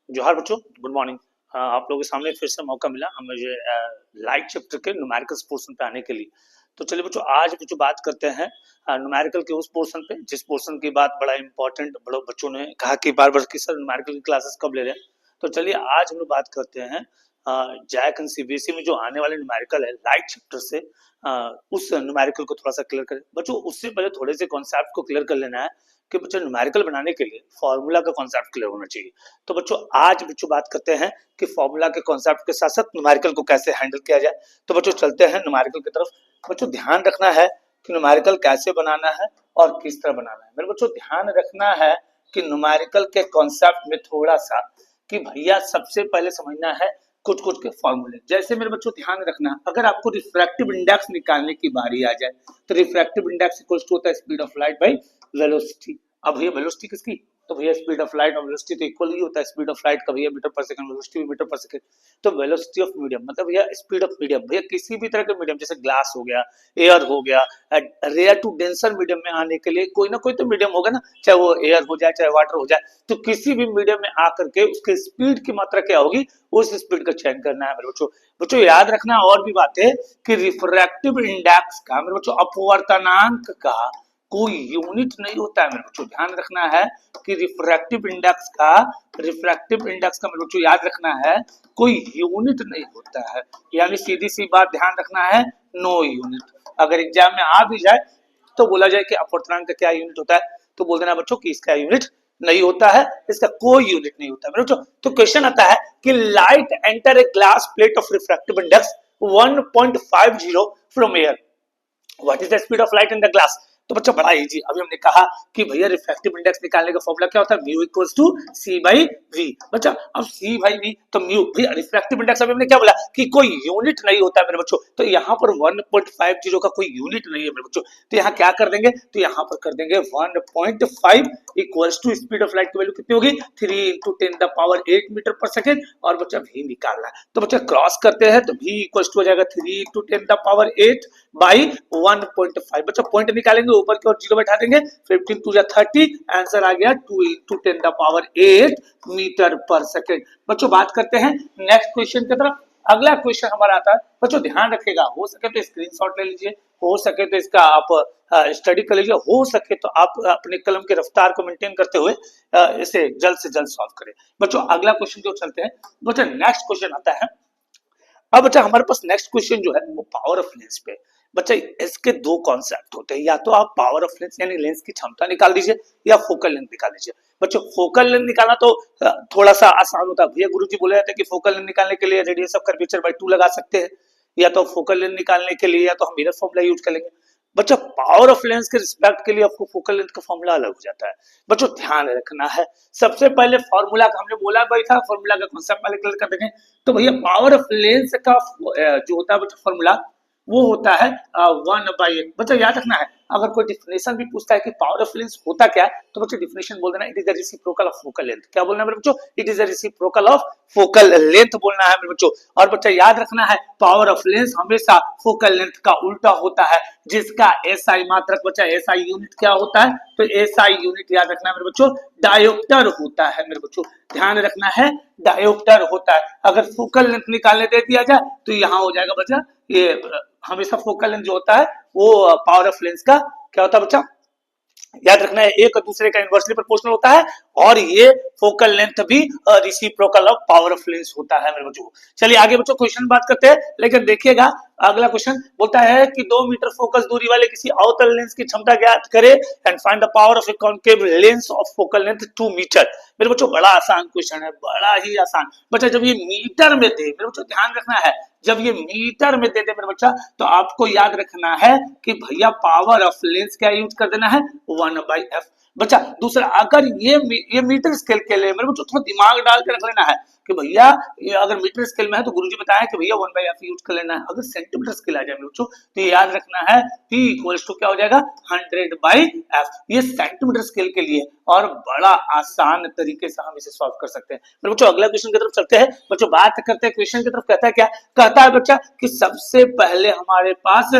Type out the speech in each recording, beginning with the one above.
जोहार बच्चों, good morning. आप लोगों के सामने फिर से मौका मिला मुझे लाइट चैप्टर के न्यूमेरिकल्स पोर्शन पे आने के लिए। तो चलिए बच्चों, आज बच्चों बात करते हैं न्यूमेरिकल के उस पोर्शन पे जिस पोर्शन की बात बड़ा इंपॉर्टेंट बड़ों बच्चों ने कहा कि बार बार कि सर न्यूमेरिकल की क्लासेस कब ले रहे हैं। तो चलिए आज हम लोग बात करते हैं जैक एंड सीबीएसई में जो आने वाले न्यूमेरिकल है लाइट चैप्टर से, उस न्यूमेरिकल को थोड़ा सा क्लियर करें बच्चों। उससे पहले थोड़े से कॉन्सेप्ट को क्लियर कर लेना है कि बच्चों न्यूमेरिकल बनाने के लिए फॉर्मूला का कॉन्सेप्ट क्लियर होना चाहिए। तो बच्चों आज बच्चों बात करते हैं कि फॉर्मूला के कॉन्सेप्ट के साथ साथ न्यूमेरिकल को कैसे हैंडल किया जाए। तो बच्चों चलते हैं न्यूमेरिकल की तरफ। बच्चों ध्यान रखना है कि न्यूमेरिकल कैसे बनाना है और किस तरह बनाना है। मेरे बच्चों ध्यान रखना है कि न्यूमेरिकल के कॉन्सेप्ट में थोड़ा सा कि भैया सबसे पहले समझना है कुछ कुछ के फॉर्मूले। जैसे मेरे बच्चों ध्यान रखना, अगर आपको रिफ्रैक्टिव इंडेक्स निकालने की बारी आ जाए तो रिफ्रैक्टिव इंडेक्स इक्वल्स टू होता है speed of light by velocity. अब भैया वेलोसिटी किसकी, तो भैया स्पीड ऑफ लाइट और वेलोसिटी तो इक्वल ही होता है। स्पीड ऑफ लाइट का भैया मीटर पर सेकंड, वेलोसिटी भी मीटर पर सेकंड। तो वेलोसिटी ऑफ मीडियम मतलब भैया स्पीड ऑफ मीडियम, भैया किसी भी तरह के मीडियम जैसे ग्लास हो गया, एयर हो गया, रेयर टू डेंसर मीडियम में आने के लिए कोई ना कोई तो मीडियम होगा ना, चाहे वो एयर हो जाए चाहे वाटर हो जाए। तो किसी भी मीडियम में आकर के उसके स्पीड की मात्रा क्या होगी, उस स्पीड का चयन करना है मेरे बच्चों। बच्चों याद रखना और भी बातें कि रिफ्रैक्टिव इंडेक्स का मेरे बच्चों अपवर्तनांक का कोई यूनिट नहीं होता है। मेरे बच्चों ध्यान रखना है कि रिफ्रैक्टिव इंडेक्स का मेरे बच्चों याद रखना है कोई यूनिट नहीं होता है। यानी सीधी सी बात ध्यान रखना है, नो यूनिट। अगर एग्जाम में आ भी जाए तो बोला जाए कि अपवर्तनांक का क्या यूनिट होता है, तो बोल देना बच्चों कि इसका यूनिट नहीं होता है, इसका कोई यूनिट नहीं होता है। बच्चों तो क्वेश्चन आता है कि light enter a glass plate of refractive index 1.50 from air, what is the speed of light in the glass. तो बच्चों बड़ा इजी, अभी हमने कहा कि भैया रिफ्रैक्टिव इंडेक्स निकालने का फॉर्मूला क्या होता है, mu equals to c by v. बच्चा अब सी बाई वी तो म्यू, भैया रिफ्रैक्टिव इंडेक्स अभी हमने क्या बोला कि कोई यूनिट नहीं होता है मेरे बच्चों। तो यहाँ पर 1.50 का कोई यूनिट नहीं है मेरे बच्चों। तो यहाँ क्या कर देंगे, तो यहाँ पर कर देंगे 1.5 equals to speed of light की वैल्यू कितनी होगी 3 × 10⁸ मीटर पर सेकेंड। और बच्चा भी निकालना है तो बच्चा क्रॉस करते हैं तो भी इक्वल्स टू हो जाएगा 3 × 10⁸ बाई 1.5। बच्चा पॉइंट निकालेंगे ऊपर की ओर 0 बैठा देंगे, 15 2 30, आंसर आ गया 2 × 10⁸ मीटर पर सेकेंड। बच्चों बात करते हैं नेक्स्ट क्वेश्चन की तरफ। अगला क्वेश्चन हमारा आता है, बच्चों ध्यान रखिएगा, हो सके तो स्क्रीनशॉट ले लीजिए, हो सके तो इसका आप स्टडी कर लीजिए, हो सके तो आप अपने कलम की रफ्तार को मेंटेन करते हुए इसे जल्द से जल्द सॉल्व करें। बच्चों अगला क्वेश्चन जो चलते हैं, बच्चों नेक्स्ट क्वेश्चन आता है। अब बच्चा हमारे पास नेक्स्ट क्वेश्चन जो है वो पावर ऑफ लेंस पे। बच्चा इसके दो कॉन्सेप्ट होते हैं, या तो आप पावर ऑफ लेंस यानी लेंस की क्षमता निकाल दीजिए या फोकल लेंथ निकाल दीजिए। बच्चों फोकल लेंथ निकालना तो थोड़ा सा आसान होता है। भैया गुरुजी बोले जाते हैं कि फोकल लेंथ निकालने के लिए रेडियस ऑफ कर्वेचर बाय 2 लगा सकते हैं, या तो फोकल लेंथ निकालने के लिए या तो हम मिरर फॉर्मूला यूज कर लेंगे। बच्चों पावर ऑफ लेंस के रिस्पेक्ट के लिए आपको फोकल लेंथ का फॉर्मूला अलग हो जाता है। बच्चों ध्यान रखना है, सबसे पहले फॉर्मूला का हमने बोला भाई था, फॉर्मूला का कॉन्सेप्ट पहले क्लियर कर देंगे। तो भैया पावर ऑफ लेंस का जो होता है बच्चा फॉर्मूला वो होता है 1/8। बच्चा याद रखना है, अगर कोई डिफिनेशन भी पूछता है कि पावर ऑफ लेंस होता क्या है, तो बच्चे डिफिनेशन बोल देना it is the reciprocal of focal length. क्या बोलना है मेरे बच्चों, it is the reciprocal of focal length बोलना है मेरे बच्चों। और बच्चा याद रखना है पावर ऑफ लेंस हमेशा फोकल लेंथ का उल्टा होता है, जिसका एसआई मात्रक बच्चा एसआई यूनिट क्या होता है, तो एसआई यूनिट याद रखना है मेरे बच्चों डायोप्टर होता है मेरे बच्चों। ध्यान रखना है डायोप्टर होता है। अगर फोकल लेंथ निकालने दे दिया जाए तो यहाँ हो जाएगा बच्चा ये हमेशा फोकल लेंथ जो होता है वो पावर ऑफ लेंस का क्या होता है बच्चा, याद रखना है एक दूसरे का इनवर्सली प्रोपोर्शनल होता है। और ये फोकल लेंथ भी reciprocal of power of lens होता है मेरे बच्चों। चलिए आगे बच्चों क्वेश्चन बात करते हैं, लेकिन देखिएगा अगला क्वेश्चन बोलता है कि 2 मीटर फोकस दूरी वाले किसी अवतल लेंस की क्षमता ज्ञात करे and find the power of a concave lens of focal length 2 metre. मेरे बच्चों बड़ा आसान क्वेश्चन है, बड़ा ही आसान। बच्चा जब ये मीटर में दे, मेरे बच्चों ध्यान रखना है, जब ये मीटर में दे दे मेरे बच्चा तो आपको याद रखना है कि भैया पावर ऑफ लेंस क्या यूज कर देना है 1/f। बच्चा दूसरा अगर ये मीटर स्केल के लिए मेरे बच्चों थोड़ा दिमाग डाल के रख लेना है कि भैया ये अगर मीटर स्केल में है तो गुरुजी बताया कि भैया 1/f यूज कर लेना है। अगर सेंटीमीटर स्केल आ जाए मेरे बच्चों तो ये याद रखना है P इक्वल्स टू क्या हो जाएगा 100/f। ये सेंटीमीटर स्केल के लिए और बड़ा आसान तरीके से हम इसे सॉल्व कर सकते हैं। मेरे बच्चों अगला क्वेश्चन की तरफ चलते हैं। बच्चों बात करते हैं क्वेश्चन की तरफ, कहता है क्या, कहता है बच्चा कि सबसे पहले हमारे पास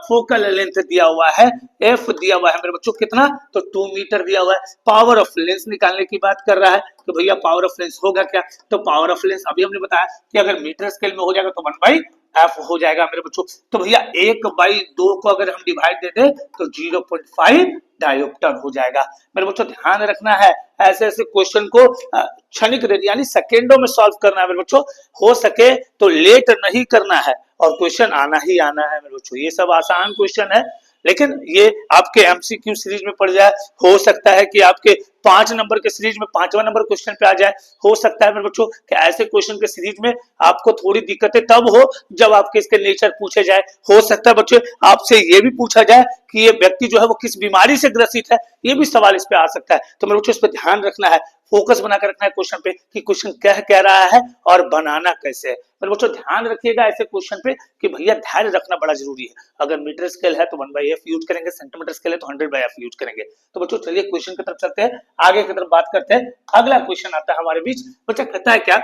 फोकल लेंथ दिया हुआ है f दिया हुआ है मेरे बच्चों कितना, तो 2 मीटर दिया हुआ है। पावर ऑफ लेंस निकालने की बात कर रहा है, कि भैया पावर ऑफ लेंस होगा क्या, तो पावर ऑफ लेंस अभी हमने बताया कि अगर मीटर स्केल में हो जाएगा तो 1/f हो जाएगा मेरे बच्चों। तो भैया 1/2 को अगर हम डिवाइड दे दें तो 0.5 डायोप्टर हो जाएगा। मेरे बच्चों ध्यान रखना है, ऐसे ऐसे क्वेश्चन को क्षणिक यानी सेकेंडों में सॉल्व करना है मेरे बच्चों, हो सके तो लेट नहीं करना है और क्वेश्चन आना ही आना है मेरे बच्चों। ये सब आसान क्वेश्चन है, लेकिन ये आपके एमसीक्यू सीरीज में पड़ जाए, हो सकता है कि आपके 5 नंबर के सीरीज में 5वां नंबर क्वेश्चन पे आ जाए, हो सकता है मेरे बच्चों कि ऐसे क्वेश्चन के सीरीज में आपको थोड़ी दिक्कतें तब हो जब आपके इसके नेचर पूछे जाए। हो सकता है बच्चों आपसे ये भी पूछा जाए कि ये व्यक्ति जो है वो किस बीमारी से ग्रसित है, ये भी सवाल इस पे आ सकता है। तो मेरे बच्चों इस पर ध्यान रखना है, फोकस बनाकर रखना है क्वेश्चन पे कि क्वेश्चन कह रहा है और बनाना कैसे है। मेरे बच्चों ध्यान रखिएगा ऐसे क्वेश्चन पे कि भैया धैर्य रखना बड़ा जरूरी है। अगर मीटर स्केल है तो 1/f यूज करेंगे, सेंटीमीटर स्केल है तो 100/f यूज करेंगे। तो बच्चों चलिए क्वेश्चन की तरफ चलते हैं, आगे की तरफ बात करते हैं। अगला क्वेश्चन आता है हमारे बीच। बच्चा कहता है क्या,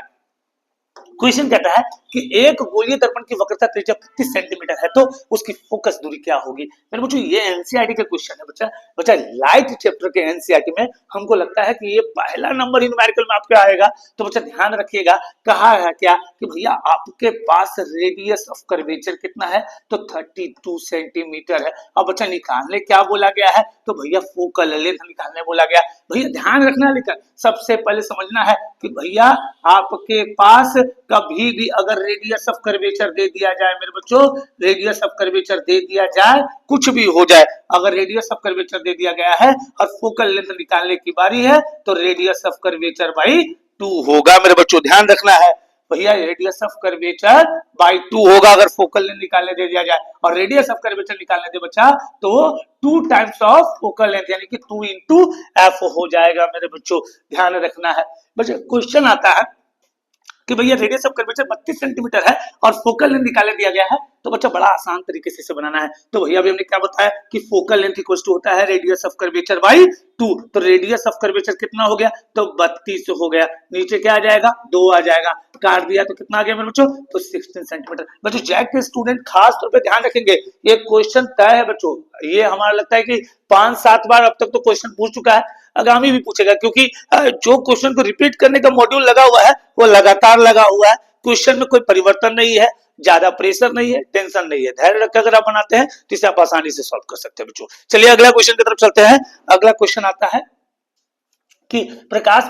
क्वेश्चन कहता है कि एक गोलीय दर्पण की वक्रता त्रिज्या 25 सेंटीमीटर है तो उसकी फोकस दूरी क्या होगी। मेरे बच्चों ये एनसीईआरटी का क्वेश्चन है बच्चा लाइट चैप्टर के एनसीईआरटी में हमको लगता है कि ये पहला नंबर ही न्यूमेरिकल में आपके आएगा। तो बच्चा ध्यान रखिएगा, कहा है क्या कि भैया आपके पास रेडियस ऑफ कर्वेचर कितना है, तो 32 सेंटीमीटर है। अब बच्चा निकालने क्या बोला गया है, तो भैया फोकल लेंथ निकालने बोला गया। भैया ध्यान रखना, लेकर सबसे पहले समझना है कि भैया आपके पास कभी भी अगर रेडियस ऑफ कर्वेचर दे दिया जाए, मेरे बच्चों रेडियस ऑफ कर्वेचर दे दिया जाए, कुछ भी हो जाए, अगर रेडियस ऑफ कर्वेचर दे दिया गया है और फोकल लेंथ निकालने की बारी है तो रेडियस ऑफ कर्वेचर बाई 2 होगा। मेरे बच्चों ध्यान रखना है, भैया रेडियस ऑफ कर्वेचर बाई 2 होगा अगर फोकल लेंथ निकालने दे दिया जाए, और रेडियस ऑफ कर्वेचर निकालने दे बच्चा तो 2 टाइम्स ऑफ फोकल लेंथ यानी कि 2 इंटू एफ हो जाएगा। मेरे बच्चों ध्यान रखना है। बच्चा क्वेश्चन आता है कि भैया रेडियस ऑफ कर्वेचर 32 सेंटीमीटर है और फोकल लेंथ निकाले दिया गया है, तो बच्चा बड़ा आसान तरीके से इसे बनाना है। तो भैया अभी हमने क्या बताया कि फोकल लेंथ इक्वल टू होता है रेडियस ऑफ कर्वेचर बाई 2। तो रेडियस ऑफ कर्वेचर कितना हो गया, तो 32 हो गया, नीचे क्या आ जाएगा 2 आ जाएगा, काट दिया तो कितना आ गया मेरे बच्चों, तो 16 सेंटीमीटर। बच्चों जैक के स्टूडेंट खास तौर पे ध्यान रखेंगे, ये क्वेश्चन तय है बच्चों, ये हमारा लगता है कि 5-7 बार अब तक तो क्वेश्चन पूछ चुका है, आगामी भी पूछेगा, क्योंकि जो क्वेश्चन को रिपीट करने का मॉड्यूल लगा हुआ है वो लगातार लगा हुआ है। क्वेश्चन में कोई परिवर्तन नहीं है, ज्यादा प्रेशर नहीं है, टेंशन नहीं है, धैर्य रखकर अगर आप बनाते हैं तो इसे आप आसानी से सॉल्व कर सकते हैं बच्चों। चलिए अगला क्वेश्चन की तरफ चलते हैं। अगला क्वेश्चन आता है कि प्रकाश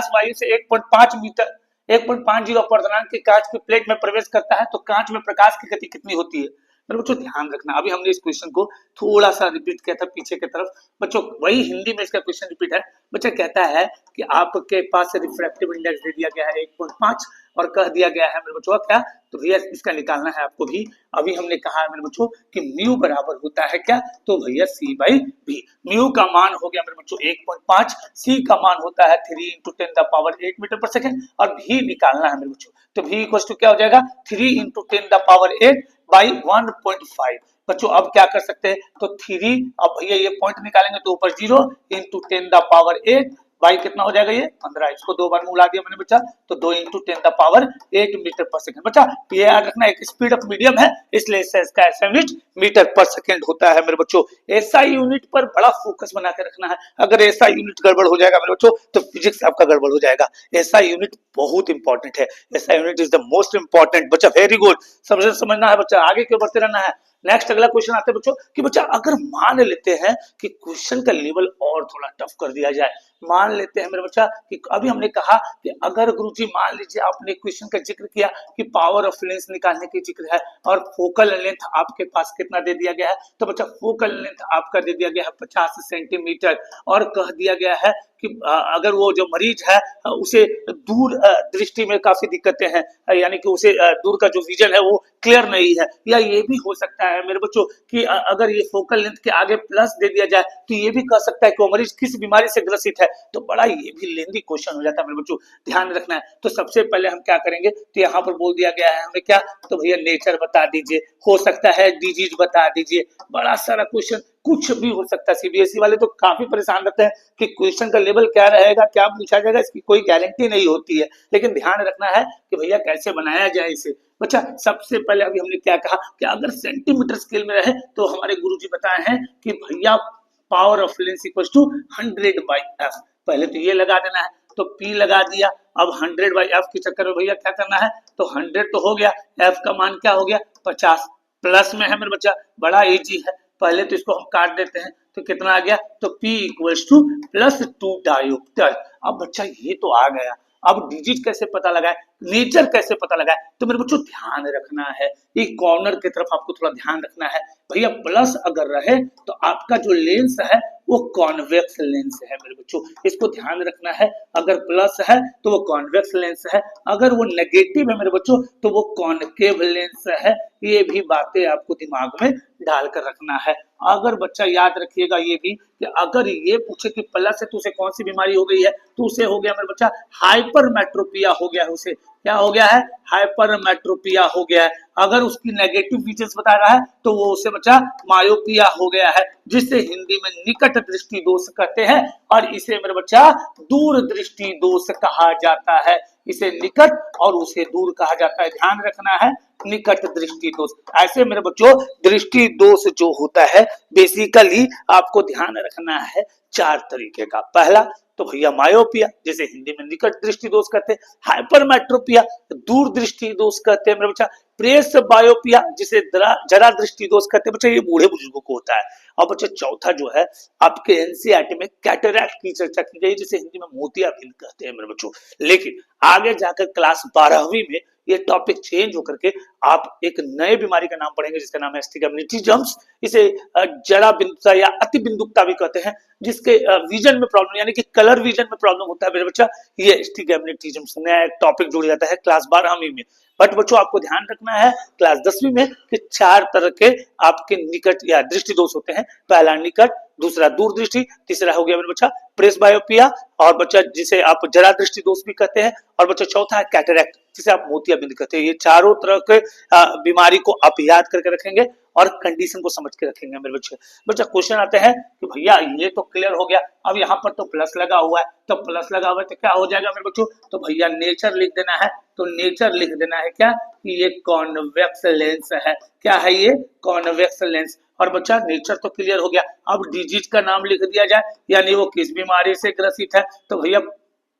वायु से 1.5 मीटर 1.50 अपर्धनांक के कांच की प्लेट में प्रवेश करता है तो कांच में प्रकाश की गति कितनी होती है। बच्चों ध्यान रखना, अभी हमने इस क्वेश्चन को थोड़ा सा रिपीट किया था पीछे की तरफ, बच्चों वही हिंदी में इसका क्वेश्चन रिपीट है। बच्चा कहता है कि आपके पास रिफ्रैक्टिव इंडेक्स दे दिया गया है 1.5 और कह दिया गया है मेरे बच्चों क्या, तो भैया इसका निकालना है आपको भी। अभी हमने कहा है मेरे बच्चों कि म्यू बराबर होता है क्या, तो भैया सी बाई भी। म्यू का मान हो गया मेरे बच्चों 1.5, सी का मान होता है 3 × 10⁻8 मीटर पर सेकेंड और भी निकालना है मेरे बच्चों, तो भी इक्वल टू क्या हो जाएगा 3 × 10⁻8 बाई 1.5। बच्चों अब क्या कर सकते हैं, तो 3, अब भैया ये पॉइंट निकालेंगे तो ऊपर 0 × 10⁻8 बाई कितना हो जाएगा ये 15, इसको 2 बार में उड़ा दिया मैंने बच्चा, तो 2 × 10⁻8 मीटर पर सेकंड। बच्चा ये याद रखना एक स्पीड ऑफ मीडियम है, इसलिए इसका SI यूनिट मीटर पर सेकंड होता है मेरे बच्चों। SI यूनिट पर बड़ा फोकस बना के रखना है, अगर SI यूनिट गड़बड़ हो जाएगा मेरे बच्चों तो फिजिक्स आपका गड़बड़ हो जाएगा। SI यूनिट बहुत इंपॉर्टेंट है, SI unit is the most important. बच्चा वेरी गुड, समझना है बच्चा, आगे क्यों बढ़ते रहना है। नेक्स्ट अगला क्वेश्चन आता है बच्चों कि बच्चा अगर मान लेते हैं कि क्वेश्चन का लेवल और थोड़ा टफ कर दिया जाए, मान लेते हैं मेरे बच्चा कि अभी हमने कहा कि अगर गुरुजी मान लीजिए आपने क्वेश्चन का जिक्र किया कि पावर ऑफ लेंस निकालने की जिक्र है और फोकल लेंथ आपके पास कितना दे दिया गया है, तो बच्चा फोकल लेंथ आपका दे दिया गया है 50 सेंटीमीटर और कह दिया गया है कि अगर वो जो मरीज है उसे दूर दृष्टि में काफी दिक्कतें हैं, यानी कि उसे दूर का जो विजन है वो क्लियर नहीं है, या ये भी हो सकता है मेरे बच्चों कि अगर ये फोकल लेंथ के आगे प्लस दे दिया जाए तो ये भी कह सकता है कि वो मरीज किस बीमारी से ग्रसित है। तो बड़ा ये भी लेंथी क्वेश्चन हो जाता है मेरे बच्चों, ध्यान रखना है। तो सबसे पहले हम क्या करेंगे, तो यहाँ पर बोल दिया गया है हमें क्या, तो भैया नेचर बता दीजिए, हो सकता है डिजीज बता दीजिए, बड़ा सारा क्वेश्चन कुछ भी हो सकता है। सीबीएसई वाले तो काफी परेशान रहते हैं कि क्वेश्चन का लेवल क्या रहेगा, क्या पूछा जाएगा, इसकी कोई गारंटी नहीं होती है, लेकिन ध्यान रखना है कि भैया कैसे बनाया जाए इसे। बच्चा सबसे पहले अभी हमने क्या कहा कि अगर सेंटीमीटर स्केल में रहे तो हमारे गुरुजी बताए हैं कि भैया power of lens equal to 100/f, पहले तो ये लगा देना है। तो P लगा दिया। अब 100/f के चक्कर में भैया क्या करना है, तो 100 तो हो गया, f का मान क्या हो गया 50, प्लस में है मेरे बच्चा, बड़ा इजी है, पहले तो इसको हम काट देते हैं, तो कितना आ गया, तो P इक्वल्स टू +2 डायोप्टर। अब बच्चा ये तो आ गया, अब डिजिट कैसे पता लगाए, नेचर कैसे पता लगाए, तो मेरे बच्चों ध्यान रखना है, ये कॉर्नर की तरफ आपको थोड़ा ध्यान रखना है। भैया प्लस अगर रहे तो आपका जो लेंस है वो कॉन्वेक्स लेंस है मेरे बच्चों, इसको ध्यान रखना है। अगर प्लस है तो वो कॉन्वेक्स लेंस है, अगर वो नेगेटिव है मेरे बच्चों तो वो कॉनकेव लेंस है। ये भी बातें आपको दिमाग में डाल कर रखना है। अगर बच्चा याद रखिएगा ये भी कि अगर ये पूछे कि प्लस है तो उसे कौन सी बीमारी हो गई है, तो उसे हो गया मेरे बच्चा हाइपरमेट्रोपिया हो गया है, उसे क्या हो गया है, हाइपरमेट्रोपिया हो गया है। अगर उसकी नेगेटिव फीचर्स बता रहा है तो वो उसे बच्चा मायोपिया हो गया है, जिसे हिंदी में निकट दृष्टि दोष कहते हैं, और इसे मेरे बच्चा दूर दृष्टि दोष कहा जाता है। इसे निकट और उसे दूर कहा जाता है, ध्यान रखना है, निकट दृष्टि दोष। ऐसे मेरे बच्चों दृष्टि दोष जो होता है बेसिकली आपको ध्यान रखना है 4 तरीके का। पहला तो भैया मायोपिया, जिसे हिंदी में निकट दृष्टि दोष कहते हैं, हाइपरमेट्रोपिया दूर दृष्टि दोष कहते हैं मेरे बच्चा, प्रेस बायोपिया जिसे जरा दृष्टि दोष कहते हैं बच्चा, ये बूढ़े बुजुर्गों को होता है। और बच्चा चौथा जो है आपके एनसीईआरटी में कैटरैक्ट की चर्चा की गई, जिसे हिंदी में मोतियाबिंद कहते हैं मेरे बच्चों। लेकिन आगे जाकर क्लास 12वीं में ये टॉपिक चेंज होकर के आप एक नए बीमारी का नाम पढ़ेंगे जिसका नाम है एस्टिग्मेटिज्म्स। इसे जरा बिंदुता या अति बिंदुकता भी कहते हैं, जिसके विजन में प्रॉब्लम यानी कि कलर विजन में प्रॉब्लम होता है मेरे बच्चा, ये एस्टिग्मेटिज्म्स नया एक टॉपिक जुड़ जाता है क्लास 12वीं में। बट बच्चों आपको ध्यान रखना है क्लास 10वीं में कि 4 तरह के आपके निकट या दृष्टि दोष होते हैं। पहला निकट, दूसरा दूर दृष्टि, तीसरा हो गया मेरे बच्चा प्रेस बायोपिया, और बच्चा जिसे आप जरा दृष्टि दोष भी कहते हैं, और बच्चा चौथा है कैटरैक्ट जिसे आप मोतियाबिंद कहते हैं। ये चारों तरह के बीमारी को आप याद करके रखेंगे और कंडीशन को समझ के रखेंगे मेरे बच्चे। बच्चा क्वेश्चन आते हैं कि भैया ये तो क्लियर हो गया, अब यहाँ पर तो प्लस लगा हुआ है, तो प्लस लगा हुआ है तो क्या हो जाएगा मेरे बच्चों, तो भैया नेचर लिख देना है। तो नेचर लिख देना है क्या, कि ये कॉन्वेक्स लेंस है। क्या है ये, कॉन्वेक्स लेंस। और बच्चा नेचर तो क्लियर हो गया, अब डिजीज का नाम लिख दिया जाए, यानी वो किस बीमारी से ग्रसित है। तो भैया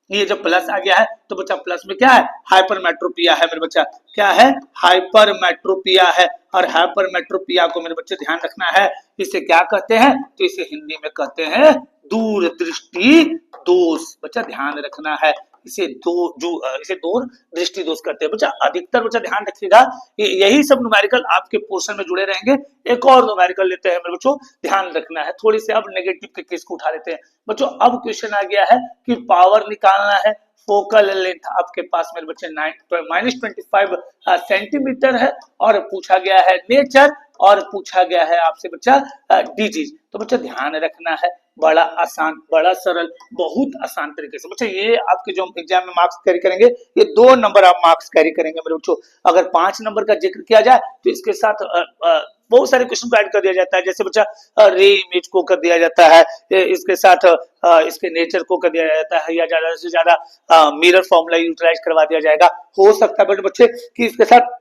ये जब प्लस आ गया है तो बच्चा प्लस में क्या है, हाइपरमेट्रोपिया है मेरे बच्चा, क्या है, हाइपरमेट्रोपिया है। और हाइपरमेट्रोपिया को मेरे बच्चे ध्यान रखना है, इसे क्या कहते हैं, तो इसे हिंदी में कहते हैं दूर दृष्टि दोष। बच्चा ध्यान रखना है, इसे दूर दृष्टि दोष कहते हैं। बच्चा अधिकतर बच्चा ध्यान रखिएगा, यही सब न्यूमेरिकल आपके पोर्शन में जुड़े रहेंगे। एक और न्यूमेरिकल लेते हैं मेरे बच्चों, ध्यान रखना है, थोड़ी से अब नेगेटिव के केस को उठा लेते हैं बच्चों। अब क्वेश्चन आ गया है कि पावर निकालना है, फोकल लेंथ आपके पास मेरे बच्चे -25 सेंटीमीटर है, और पूछा गया है नेचर, और पूछा गया है आपसे बच्चा डिजीज। तो बच्चा ध्यान रखना है, बड़ा आसान, बड़ा सरल, बहुत आसान तरीके से बच्चा ये आपके जो एग्जाम में मार्क्स कैरी करेंगे, ये 2 नंबर आप मार्क्स कैरी करेंगे मेरे बच्चों। अगर 5 नंबर का जिक्र किया जाए तो इसके साथ बहुत सारे क्वेश्चन को ऐड कर दिया जाता है, जैसे बच्चा रे इमेज को कर दिया जाता है, इसके साथ इसके नेचर को कर दिया जाता है, या ज्यादा से ज्यादा मिरर फॉर्मूला यूटिलाइज करवा दिया जाएगा। हो सकता है बच्चे कि इसके साथ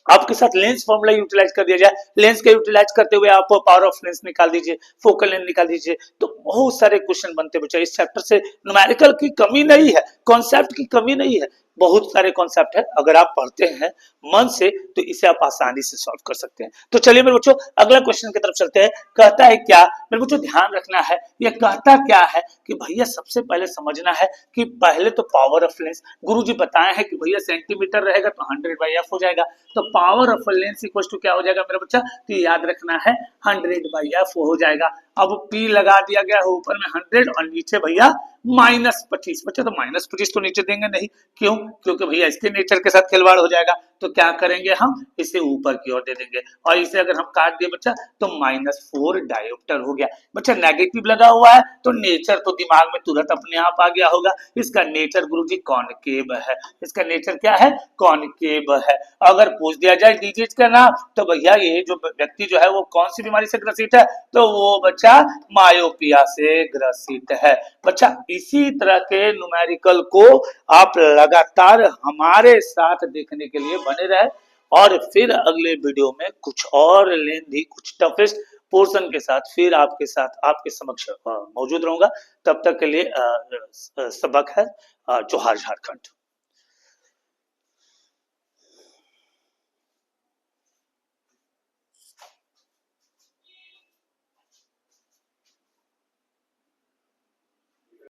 आपके साथ लेंस फॉर्मूला यूटिलाइज कर दिया जाए, लेंस का यूटिलाइज करते हुए आप पावर ऑफ लेंस निकाल दीजिए, फोकल लेंथ निकाल दीजिए। तो बहुत सारे क्वेश्चन बनते बच्चे इस चैप्टर से। न्यूमेरिकल की कमी नहीं है, कॉन्सेप्ट की कमी नहीं है, बहुत सारे कॉन्सेप्ट है, अगर आप पढ़ते हैं मन से तो इसे आप आसानी से सॉल्व कर सकते हैं। तो चलिए मेरे बच्चों अगला क्वेश्चन की तरफ चलते हैं। कहता है क्या, मेरे बच्चों ध्यान रखना है, ये कहता क्या है कि भैया सबसे पहले समझना है कि पहले तो पावर ऑफ लेंस गुरुजी बताए हैं कि भैया सेंटीमीटर रहेगा तो 100/f हो जाएगा, तो power of lens equal to क्या हो जाएगा मेरा बच्चा, तो याद रखना है 100/f हो जाएगा। अब P लगा दिया गया है, ऊपर में 100 और नीचे भैया -25। बच्चा तो -25 तो नीचे देंगे नहीं, क्यों, क्योंकि भैया इसके नेचर के साथ खिलवाड़ हो जाएगा। तो क्या करेंगे हम, इसे ऊपर की ओर दे देंगे, और इसे अगर हम काट दिए बच्चा तो -4 डायोप्टर हो गया। बच्चा नेगेटिव लगा हुआ है तो नेचर तो दिमाग में तुरंत अपने आप आ गया होगा, इसका नेचर गुरुजी कॉनकेव है, इसका नेचर क्या है, कॉनकेव है। अगर पूछ दिया जाए डिजीज का नाम तो भैया ये जो व्यक्ति जो है वो कौन सी बीमारी से ग्रसित है, तो वो बच्चा मायोपिया से ग्रसित है। बच्चा इसी तरह के न्यूमेरिकल को आप लगातार हमारे साथ देखने के लिए बने रहे, और फिर अगले वीडियो में कुछ और लेंथी, कुछ टफेस्ट पोर्शन के साथ फिर आपके साथ आपके समक्ष मौजूद रहूंगा। तब तक के लिए सबक है। जोहार झारखंड।